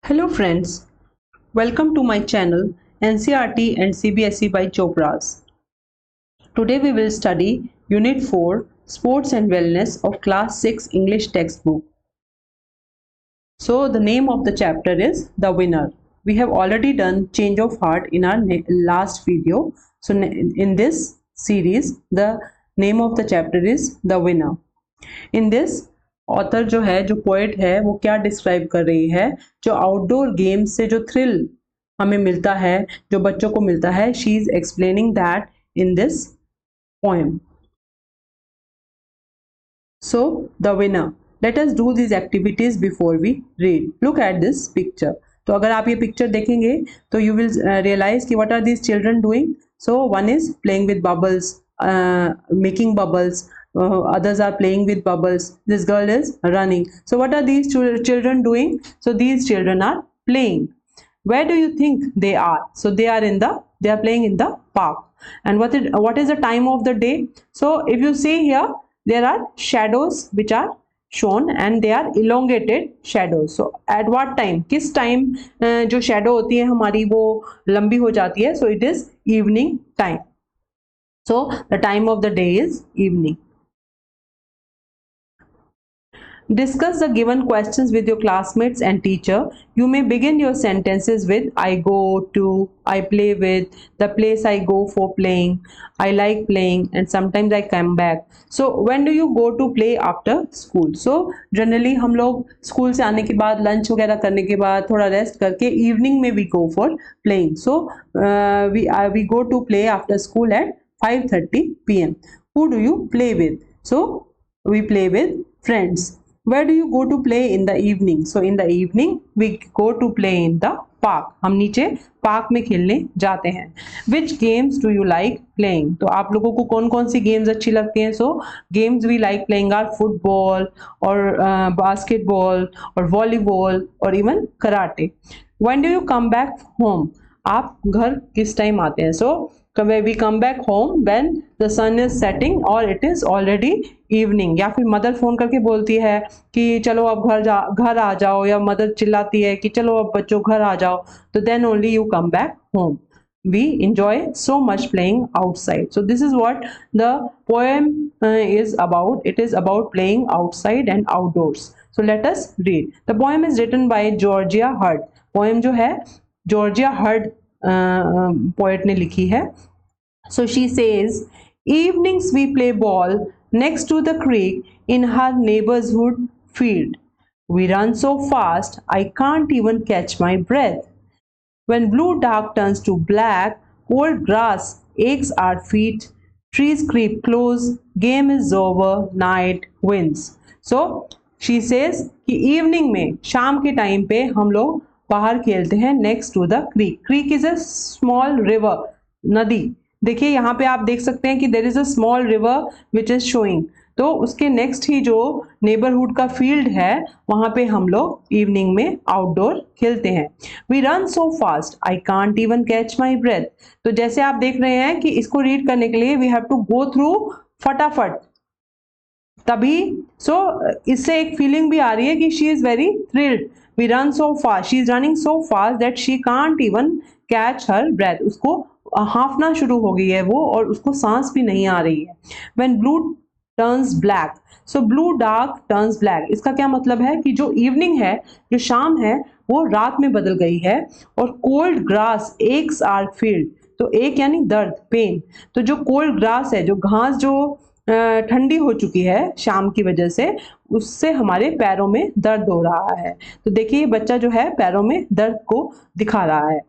Hello friends, welcome to my channel NCERT and CBSE by Chopras. Today we will study Unit 4 Sports and Wellness of Class 6 English textbook. So the name of the chapter is The Winner. We have already done Change of Heart in our last video. So in this series the name of the chapter is The Winner. In this author जो है, जो poet है, वो क्या describe कर रही है, जो आउटडोर गेम्स से जो थ्रिल हमें मिलता है, जो बच्चों को मिलता है, she is explaining that in this poem. So the winner, let us do this activities before we read. Look at this picture. तो अगर आप ये पिक्चर देखेंगे तो यू विल रियलाइज कि what are these children doing. So one is playing with bubbles, making bubbles, others are playing with bubbles, this girl is running. So what are these children doing? So these children are playing. Where do you think they are? So they are playing in the park. And what is the time of the day? So if you see here, there are shadows which are shown and they are elongated shadows. So at what time, किस time जो shadow होती है हमारी वो लंबी हो जाती है. So it is evening time. So the time of the day is evening. Discuss the given questions with your classmates and teacher. You may begin your sentences with I go to, I play with, the place I go for playing, I like playing, and sometimes I come back. So when do you go to play after school? So generally हम लोग school से आने के बाद, lunch वगैरह करने के बाद, थोड़ा रेस्ट करके इवनिंग में we go for playing. So we go to play after school at 5:30 p.m. Who do you play with? So we play with friends. Where do you go to play in the evening? So in the evening we go to play in the park. हम नीचे park में खेलने जाते हैं. Which games do you like playing? तो आप लोगों को कौन कौन सी गेम्स अच्छी लगती हैं? So games we like playing are football or basketball or volleyball or even karate. When do you come back home? आप घर किस टाइम आते हैं? So we come back home when the sun is setting or it is already evening. या फिर mother phone करके बोलती है कि चलो अब घर आ जाओ, या मदर चिल्लाती है कि चलो अब बच्चों घर आ जाओ, तो then only you come back home. We enjoy so much playing outside. So this is what the poem is about. It is about playing outside and outdoors. So let us read. The poem is written by Georgia Hurd. Poem जो है Georgia Hurd poet ने लिखी है. So she says, evenings we play ball next to the creek in her neighborhood field. We run so fast I can't even catch my breath. When blue dark turns to black, cold grass aches our feet, trees creep close, game is over, night wins. So she says कि evening में, शाम के time पे हम लोग बाहर खेलते हैं next to the creek. Creek is a small river, नदी. देखिए यहाँ पे आप देख सकते हैं कि there is a small river which is showing. तो उसके नेक्स्ट ही जो नेबरहुड का फील्ड है वहां पे हम लोग इवनिंग में आउटडोर खेलते हैं. We run so fast I can't even catch my breath. तो जैसे आप देख रहे हैं कि इसको रीड करने के लिए we have to go through फटाफट, तभी इससे एक फीलिंग भी आ रही है कि she is very thrilled. We run so fast, she is running so fast that she can't even catch her breath. उसको हाफना शुरू हो गई है वो, और उसको सांस भी नहीं आ रही है. When blue turns black, so blue dark turns black. इसका क्या मतलब है कि जो इवनिंग है, जो शाम है, वो रात में बदल गई है. और cold grass aches our field. तो एक यानी दर्द, पेन. तो जो कोल्ड ग्रास है, जो घास जो ठंडी हो चुकी है शाम की वजह से, उससे हमारे पैरों में दर्द हो रहा है. तो देखिए बच्चा जो है पैरों में दर्द को दिखा रहा है.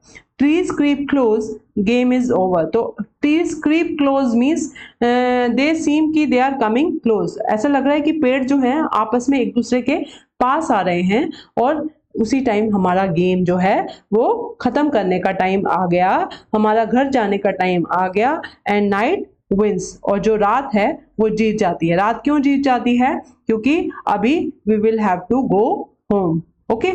Trees creep close, game is over. तो trees creep close means they seem कि they are coming close. ऐसा लग रहा है कि पेड़ जो हैं आपस में एक दूसरे के पास आ रहे हैं, और उसी टाइम हमारा गेम जो है वो खत्म करने का टाइम आ गया, हमारा घर जाने का टाइम आ गया. एंड नाइट विंस, और जो रात है वो जीत जाती है. रात क्यों जीत जाती है? क्योंकि अभी we will have to go home. Okay,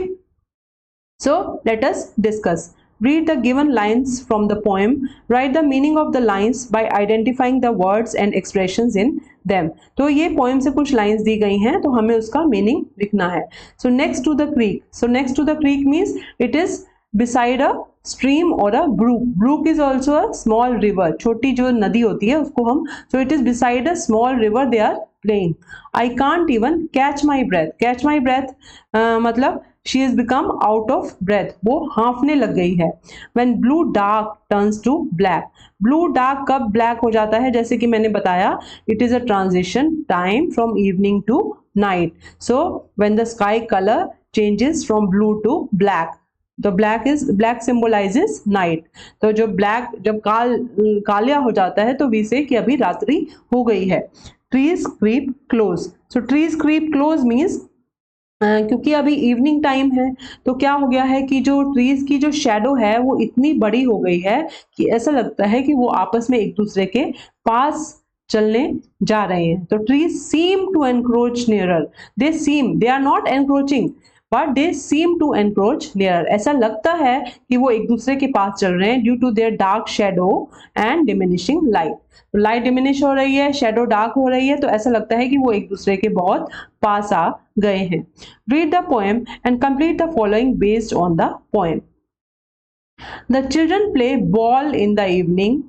so let us discuss. Read the given lines from the poem. Write the meaning of the lines by identifying the words and expressions in them. तो ये poem से कुछ lines दी गई हैं, तो हमें उसका meaning लिखना है. So next to the creek. So next to the creek means it is beside a stream or a brook. Brook is also a small river. छोटी जो नदी होती है उसको हम, so it is beside a small river they are playing. I can't even catch my breath. Catch my breath मतलब she has become out of breath. वो हाँफने लग गई है. When blue dark turns to black. Blue dark कब black हो जाता है? जैसे कि मैंने बताया, it is a transition time from evening to night. So when the sky color changes from blue to black. तो black symbolizes night. तो जो black जब कालिया हो जाता है तो वी से कि अभी रात्रि हो गई है. Trees creep close. So trees creep close means क्योंकि अभी इवनिंग टाइम है तो क्या हो गया है कि जो ट्रीज की जो शेडो है वो इतनी बड़ी हो गई है कि ऐसा लगता है कि वो आपस में एक दूसरे के पास चलने जा रहे हैं. तो trees seem to encroach nearer. They are not encroaching but they seem to encroach nearer. ऐसा लगता है कि वो एक दूसरे के पास चल रहे हैं due to their dark shadow and diminishing light. Light diminish हो रही है, शेडो डार्क हो रही है, तो ऐसा लगता है कि वो एक दूसरे के बहुत पास आ गए हैं. Read the poem and complete the following based on the poem. The children play ball in the evening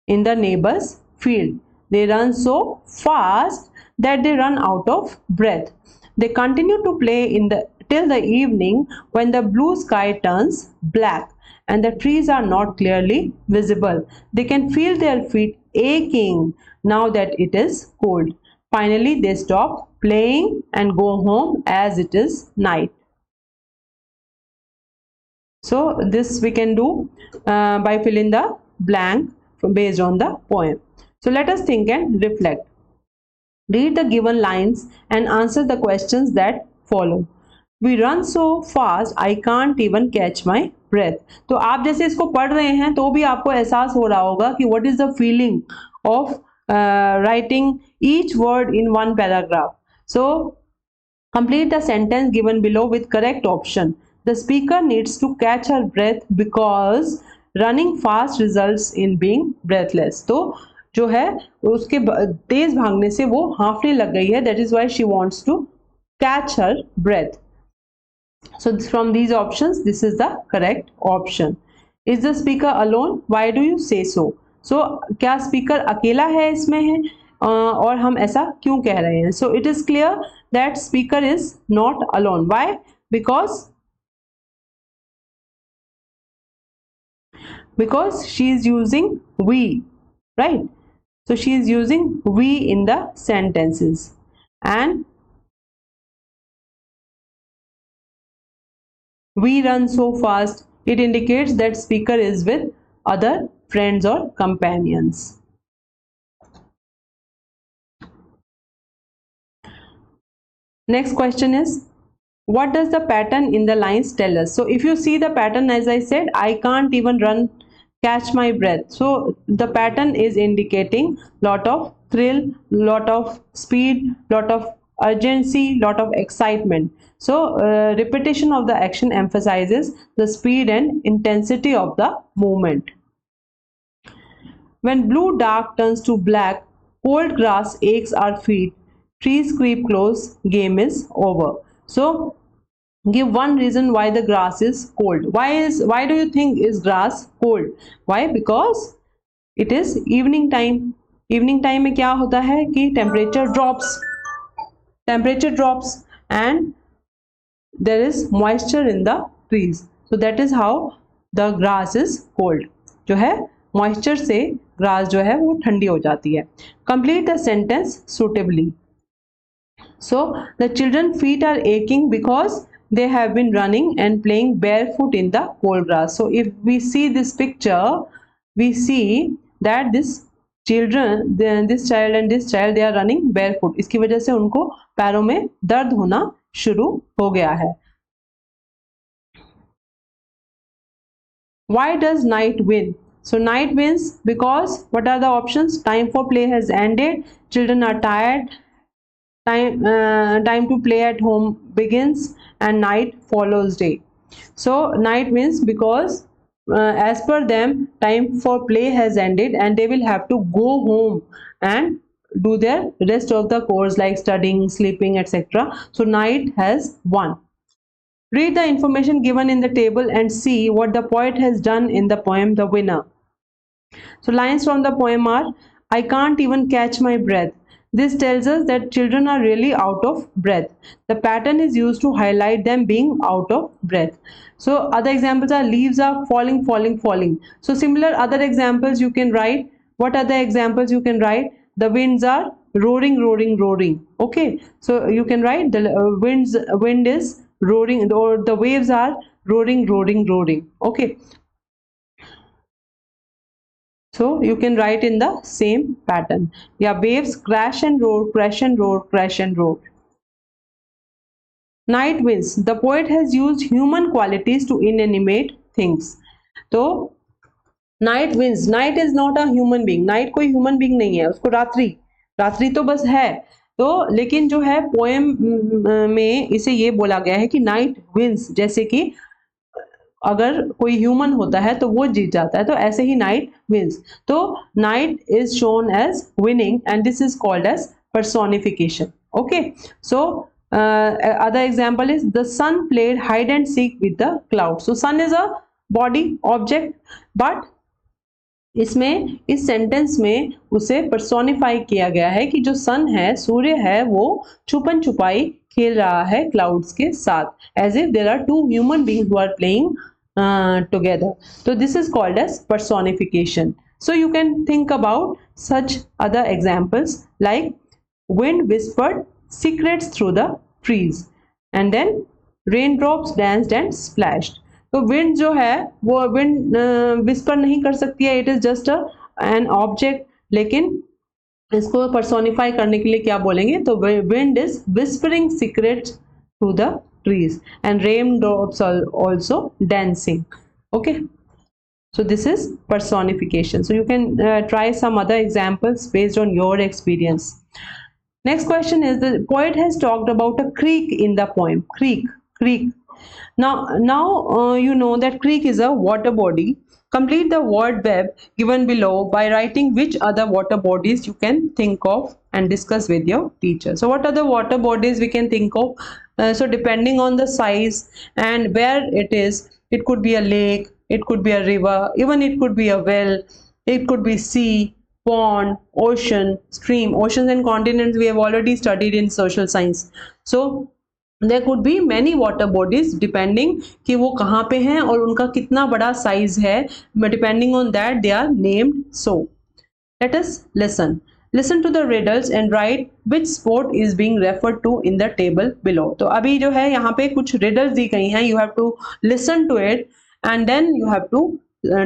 in the neighbor's field. They run so fast that they run out of breath. They continue to play till the evening when the blue sky turns black and the trees are not clearly visible. They can feel their feet aching now that it is cold. Finally, they stop playing and go home as it is night. So this we can do by filling the blank based on the poem. So let us think and reflect. Read the given lines and answer the questions that follow. We run so fast I can't even catch my breath. तो आप जैसे इसको पढ़ रहे हैं तो भी आपको एहसास हो रहा होगा कि what is the feeling of writing each word in one paragraph. So complete the sentence given below with correct option. The speaker needs to catch her breath because running fast results in being breathless. तो जो है उसके तेज भागने से वो हाँफने लग गई है. That is why she wants to catch her breath. So from these options, this is the correct option. Is the speaker alone? Why do you say so? So क्या speaker अकेला है इसमें है और हम ऐसा क्यों कह रहे हैं? So it is clear that speaker is not alone. Why? Because she is using we, right? So she is using we in the sentences, and we run so fast, it indicates that speaker is with other friends or companions. Next question is, what does the pattern in the lines tell us? So if you see the pattern, as I said, I can't even catch my breath. So the pattern is indicating lot of thrill, lot of speed, lot of urgency, lot of excitement. So repetition of the action emphasizes the speed and intensity of the movement. When blue dark turns to black, cold grass aches our feet, trees creep close, game is over. So give one reason why the grass is cold. Why do you think is grass cold? Why? Because it is evening time. Evening time में क्या होता है कि temperature drops and there is moisture in the trees. So that is how the grass is cold. जो है moisture से grass जो है वो ठंडी हो जाती है. Complete the sentence suitably. So the children's feet are aching because they have been running and playing barefoot in the cold grass. So if we see this picture, we see that this child and this child, they are running barefoot. इसकी वजह से उनको पैरों में दर्द होना शुरू हो गया है. Why does night win? So night wins because what are the options? Time for play has ended, children are tired, time to play at home begins, and night follows day. So night wins because as per them time for play has ended and they will have to go home and do their rest of the chores like studying, sleeping, etc. So night has 1. Read the information given in the table and see what the poet has done in the poem The Winner. So lines from the poem are, I can't even catch my breath. This tells us that children are really out of breath. The pattern is used to highlight them being out of breath. So other examples are, leaves are falling, falling, falling. So similar other examples you can write. What other examples you can write? The winds are roaring, roaring, roaring. Okay, so you can write the wind is roaring, or the waves are roaring, roaring, roaring. Okay, so you can write in the same pattern. Yeah, waves crash and roar, crash and roar, crash and roar. Night winds. The poet has used human qualities to inanimate things. So night wins, night is not a human being, night कोई human being नहीं है, उसको रात्रि, रात्रि तो बस है। तो लेकिन जो है पोएम में इसे ये बोला गया है कि नाइट विंस, जैसे कि अगर कोई ह्यूमन होता है तो वो जीत जाता है, तो ऐसे ही नाइट विंस। तो night is shown as winning and this is called as personification. Okay, so other example is the sun played hide and seek with the clouds. So sun is a body object, but इसमें इस sentence में उसे personify किया गया है कि जो सन है, सूर्य है, वो छुपन छुपाई खेल रहा है क्लाउड्स के साथ, as if there are two human beings who are playing together. So this is called as personification. So you can think about such other examples like wind whispered secrets through the trees, and then raindrops danced and splashed. तो wind जो है वो wind whisper नहीं कर सकती है, it is just an object, लेकिन इसको पर्सोनिफाई करने के लिए क्या बोलेंगे, तो wind is whispering secrets through the trees and raindrops are also dancing. Okay, so this is personification. So you can try some other examples based on your experience. Next question is, the poet has talked about a creek in the poem. Creek. Now you know that creek is a water body. Complete the word web given below by writing which other water bodies you can think of and discuss with your teacher. So what are the water bodies we can think of? So depending on the size and where it is, it could be a lake, it could be a river, even it could be a well, it could be sea, pond, ocean, stream. Oceans and continents we have already studied in social science. So there could be many water bodies depending कि वो कहाँ पे हैं और उनका कितना बड़ा size है, depending on that they are named. So let us listen to the riddles and write which sport is being referred to in the table below. तो अभी जो है यहाँ पे कुछ riddles दी गई हैं, you have to listen to it and then you have to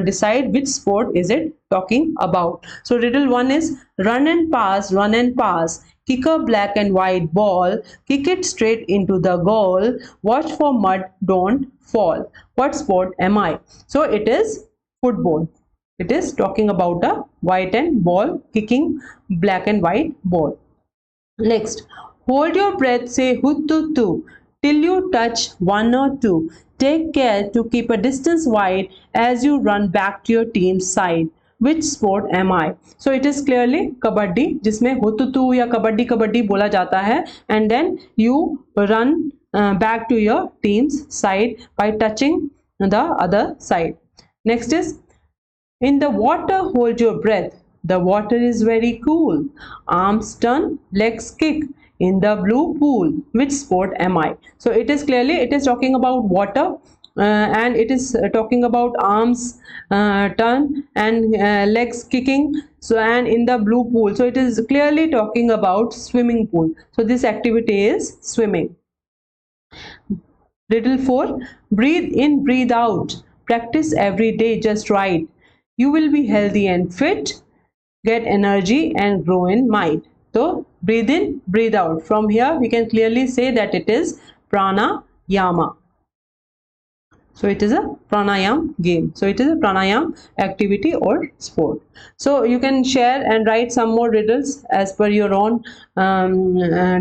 decide which sport is it talking about. So riddle 1 is, run and pass, kick a black and white ball, kick it straight into the goal, watch for mud, don't fall. What sport am I? So it is football. It is talking about a white and ball kicking black and white ball. Next, hold your breath, say huttutu till you touch 1 or 2. Take care to keep a distance wide as you run back to your team's side. Which sport am I? So it is clearly kabaddi, जिसमें हुतुतु या कबड्डी बोला जाता है, and then you run back to your team's side by touching the other side. Next is, in the water hold your breath, the water is very cool, arms turn, legs kick in the blue pool. Which sport am I? So it is clearly, it is talking about water. And it is talking about arms turn and legs kicking, so and in the blue pool, so it is clearly talking about swimming pool. So this activity is swimming. Riddle 4, breathe in, breathe out, practice every day just right, you will be healthy and fit, get energy and grow in mind. So breathe in, breathe out, from here we can clearly say that it is pranayama. So it is a pranayam game. So it is a pranayam activity or sport. So you can share and write some more riddles as per your own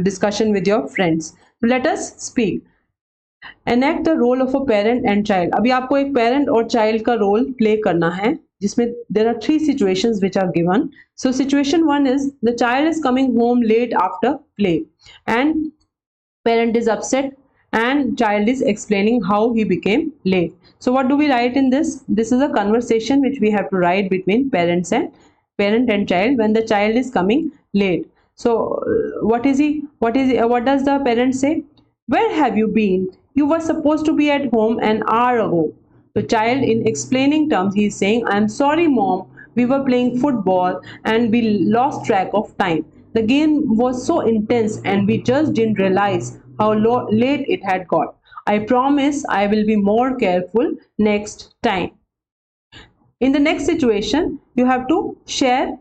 discussion with your friends. Let us speak. Enact the role of a parent and child. अभी आपको एक parent और child का role play करना है. जिसमें there are three situations which are given. So situation 1 is the child is coming home late after play and parent is upset and child is explaining how he became late. So what do we write in this? This is a conversation which we have to write between parent and child when the child is coming late. So what does the parent say? Where have you been? You were supposed to be at home an hour ago. The child, in explaining terms, he is saying, I'm sorry, mom. We were playing football and we lost track of time. The game was so intense and we just didn't realize how late it had got. I promise I will be more careful next time. In the next situation, you have to share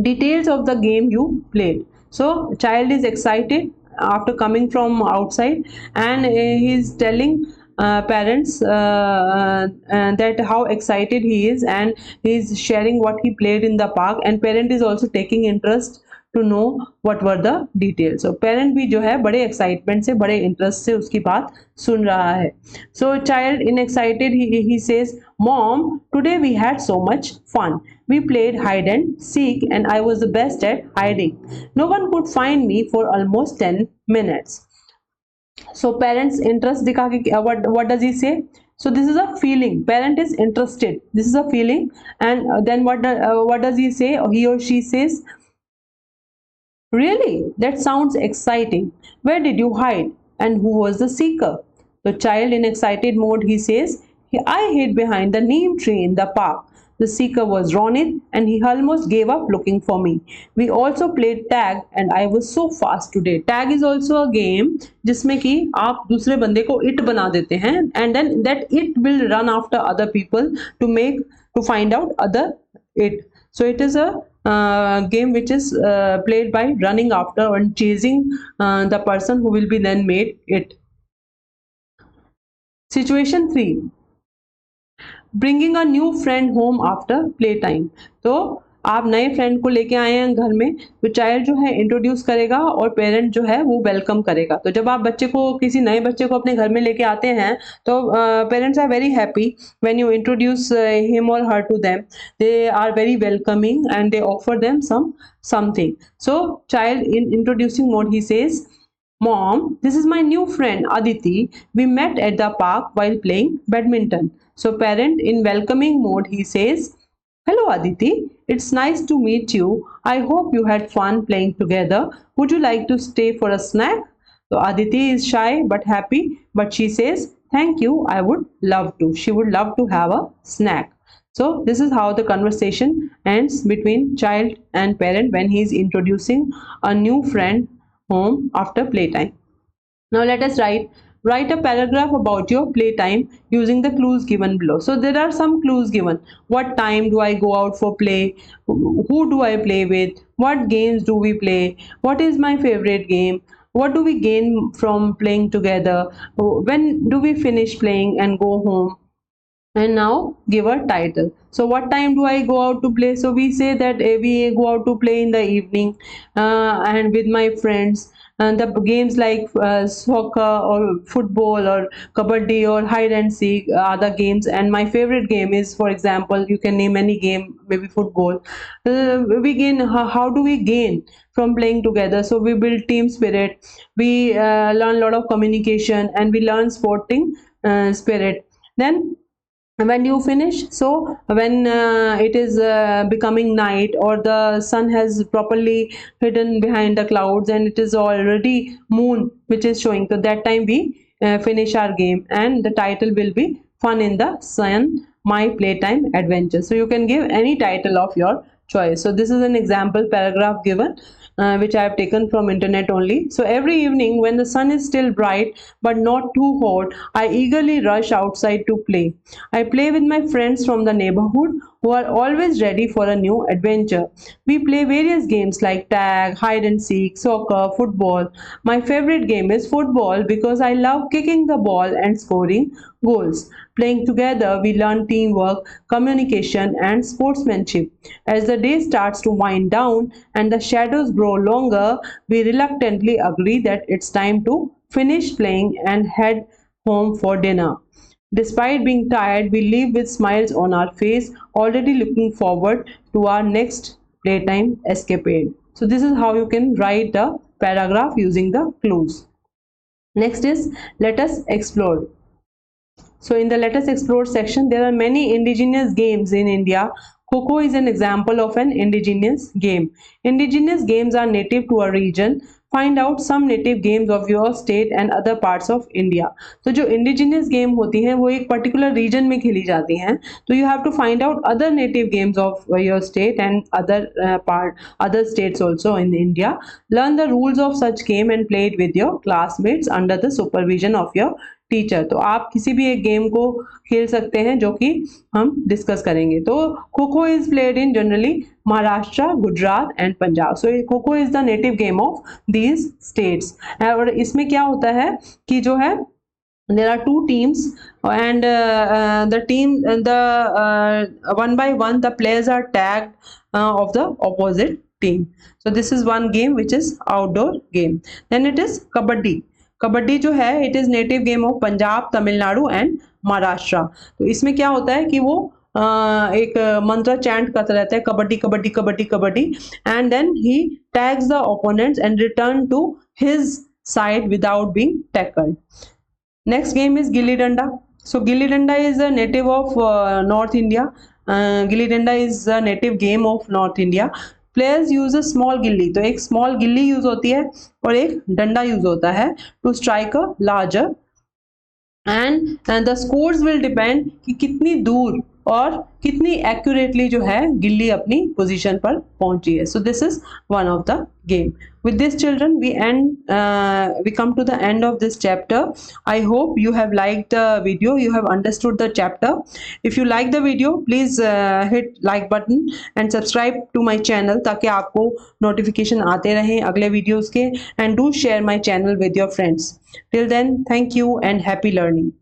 details of the game you played. So child is excited after coming from outside and he is telling parents that how excited he is and he is sharing what he played in the park, and parent is also taking interest to know what were the details. So parent भी जो है बड़े excitement से बड़े interest से उसकी बात सुन रहा है. So child in excited he says, mom, today we had so much fun. We played hide and seek and I was the best at hiding. No one could find me for almost 10 minutes. So parents interest दिखा के what does he say? So this is a feeling. Parent is interested. This is a feeling, and then what does he say? He or she says, really? That sounds exciting. Where did you hide? And who was the seeker? The child in excited mode, he says, I hid behind the neem tree in the park. The seeker was Ronit and he almost gave up looking for me. We also played tag and I was so fast today. Tag is also a game जिसमें कि आप दूसरे बंदे को it बना देते हैं and then that it will run after other people to find out other it. So it is a game which is played by running after and chasing the person who will be then made it. Situation 3, bringing a new friend home after play time. तो आप नए friend को लेके आए हैं घर में, तो चाइल्ड जो है इंट्रोड्यूस करेगा और पेरेंट जो है वो वेलकम करेगा. तो जब आप किसी नए बच्चे को अपने घर में लेके आते हैं तो parents are very happy when you introduce him or her to them. They are very welcoming and they offer them something. So child in introducing mode he says, Mom, this is my new friend Aditi. We met at the park while playing badminton. So parent in welcoming mode, he says, hello Aditi, it's nice to meet you. I hope you had fun playing together. Would you like to stay for a snack? So Aditi is shy but happy, but she says, thank you, I would love to. She would love to have a snack. So this is how the conversation ends between child and parent when he is introducing a new friend home after playtime. Now let us write a paragraph about your playtime using the clues given below. So there are some clues given. What time do I go out for play? Who do I play with? What games do we play? What is my favorite game? What do we gain from playing together? When do we finish playing and go home? And now give a title. So what time do I go out to play? So we say that we go out to play in the evening and with my friends, and the games like soccer or football or kabaddi or hide and seek are the games. And my favorite game is, for example, you can name any game, maybe football. We gain, how do we gain from playing together? So we build team spirit, we learn a lot of communication, and we learn sporting spirit. Then when you finish, so when it is becoming night or the sun has properly hidden behind the clouds and it is already moon which is showing, so that time we finish our game, and the title will be Fun in the Sun, My Playtime Adventure. So you can give any title of your choice. So this is an example paragraph given which I have taken from internet only. So every evening when the sun is still bright but not too hot, I eagerly rush outside to play. I play with my friends from the neighborhood who are always ready for a new adventure. We play various games like tag, hide and seek, soccer, football. My favorite game is football because I love kicking the ball and scoring goals. Playing together, we learn teamwork, communication, and sportsmanship. As the day starts to wind down and the shadows grow longer, we reluctantly agree that it's time to finish playing and head home for dinner. Despite being tired, we leave with smiles on our face, already looking forward to our next playtime escapade. So this is how you can write a paragraph using the clues. Next is let us explore. So in the Let Us Explore section, there are many indigenous games in India. Kho-Kho is an example of an indigenous game. Indigenous games are native to a region. Find out some native games of your state and other parts of India. तो जो indigenous game होती हैं वो एक particular region में खेली जाती हैं. तो you have to find out other native games of your state and other states also in India. Learn the rules of such game and play it with your classmates under the supervision of your teacher. तो आप किसी भी एक game को खेल सकते हैं जो कि हम डिस्कस करेंगे. तो kho-kho is played in generally Maharashtra, Gujarat and Punjab. So kho-kho is the native game of these states. और इसमें क्या होता है कि जो है there are two teams and one by one the players are tagged of the opposite team. So this is one game which is outdoor game. Then it is kabaddi. Kabaddi जो है it is native game of Punjab, Tamil Nadu and Maharashtra. तो इसमें क्या होता है कि वो एक मंत्र चैंट करता रहता है kabaddi kabaddi kabaddi kabaddi and then he tags the opponents and return to his side without being tackled. Next game is gilli danda. So gilli danda is a native of north India. Gilli danda is a native game of north India. Players use a small gilli. तो एक small गिल्ली use होती है और एक डंडा use होता है to strike a larger and the scores will depend कि कितनी दूर और कितनी एक्यूरेटली जो है गिल्ली अपनी पोजीशन पर पहुंची है. So this is one of the game. With this children we come to the end of this chapter. I hope you have liked the video, you have understood the chapter. If you like the video, please hit like button and subscribe to my channel ताकि आपको notification आते रहें अगले videos के, and do share my channel with your friends. Till then, thank you and happy learning.